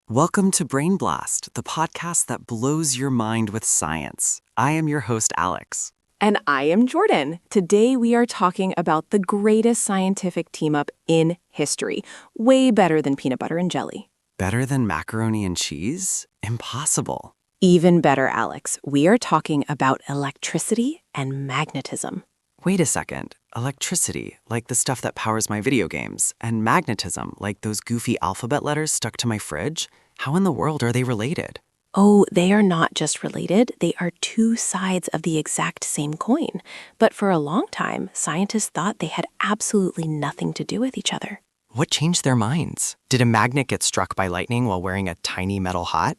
Welcome to Brain Blast, the podcast that blows your mind with science. I am your host, Alex. And I am Jordan. Today we are talking about the greatest scientific team-up in history. Way better than peanut butter and jelly. Better than macaroni and cheese? Impossible. Even better, Alex. We are talking about electricity and magnetism. Wait a second. Electricity, like the stuff that powers my video games, and magnetism, like those goofy alphabet letters stuck to my fridge? How in the world are they related? Oh, they are not just related. They are two sides of the exact same coin. But for a long time, scientists thought they had absolutely nothing to do with each other. What changed their minds? Did a magnet get struck by lightning while wearing a tiny metal hat?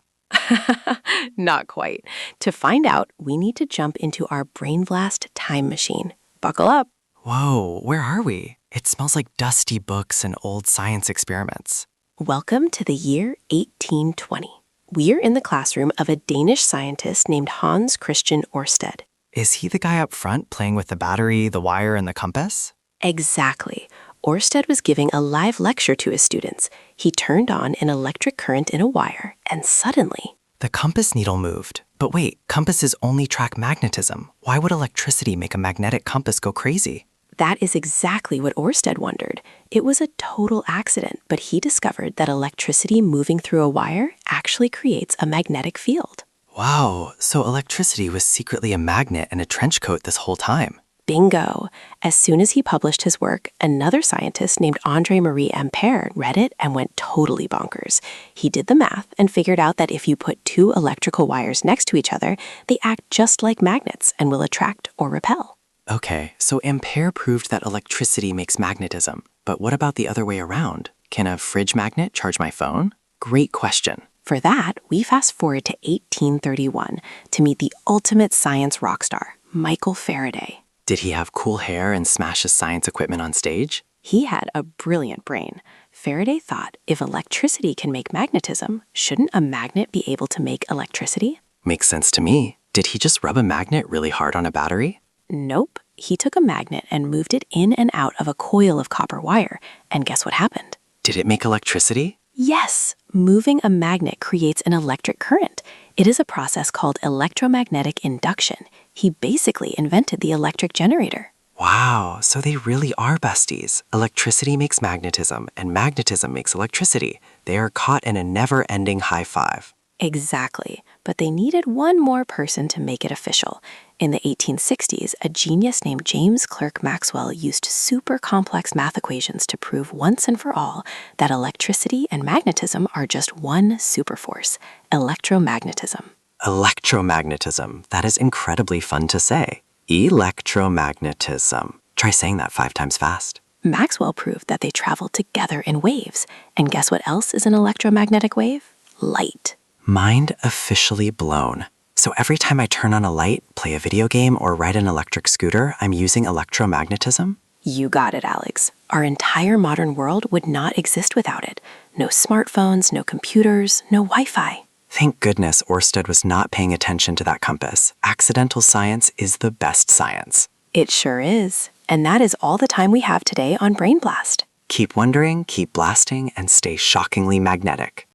Not quite. To find out, we need to jump into our Brain Blast time machine. Buckle up. Whoa, where are we? It smells like dusty books and old science experiments. Welcome to the year 1820. We're in the classroom of a Danish scientist named Hans Christian Ørsted. Is he the guy up front playing with the battery, the wire, and the compass? Exactly. Ørsted was giving a live lecture to his students. He turned on an electric current in a wire, and suddenly... The compass needle moved. But wait, compasses only track magnetism. Why would electricity make a magnetic compass go crazy? That is exactly what Ørsted wondered. It was a total accident, but he discovered that electricity moving through a wire actually creates a magnetic field. Wow, so electricity was secretly a magnet in a trench coat this whole time. Bingo! As soon as he published his work, another scientist named André-Marie Ampère read it and went totally bonkers. He did the math and figured out that if you put two electrical wires next to each other, they act just like magnets and will attract or repel. Okay, so Ampere proved that electricity makes magnetism. But what about the other way around? Can a fridge magnet charge my phone? Great question. For that, we fast forward to 1831 to meet the ultimate science rock star, Michael Faraday. Did he have cool hair and smash his science equipment on stage? He had a brilliant brain. Faraday thought if electricity can make magnetism, shouldn't a magnet be able to make electricity? Makes sense to me. Did he just rub a magnet really hard on a battery? Nope. He took a magnet and moved it in and out of a coil of copper wire. And guess what happened? Did it make electricity? Yes. Moving a magnet creates an electric current. It is a process called electromagnetic induction. He basically invented the electric generator. Wow, so they really are besties. Electricity makes magnetism, and magnetism makes electricity. They are caught in a never-ending high five. Exactly. But they needed one more person to make it official. In the 1860s, a genius named James Clerk Maxwell used super complex math equations to prove once and for all that electricity and magnetism are just one superforce, electromagnetism. Electromagnetism. That is incredibly fun to say. Electromagnetism. Try saying that 5 times fast. Maxwell proved that they travel together in waves. And guess what else is an electromagnetic wave? Light. Mind officially blown. So every time I turn on a light, play a video game, or ride an electric scooter, I'm using electromagnetism? You got it, Alex. Our entire modern world would not exist without it. No smartphones, no computers, no Wi-Fi. Thank goodness Ørsted was not paying attention to that compass. Accidental science is the best science. It sure is. And that is all the time we have today on Brain Blast. Keep wondering, keep blasting, and stay shockingly magnetic.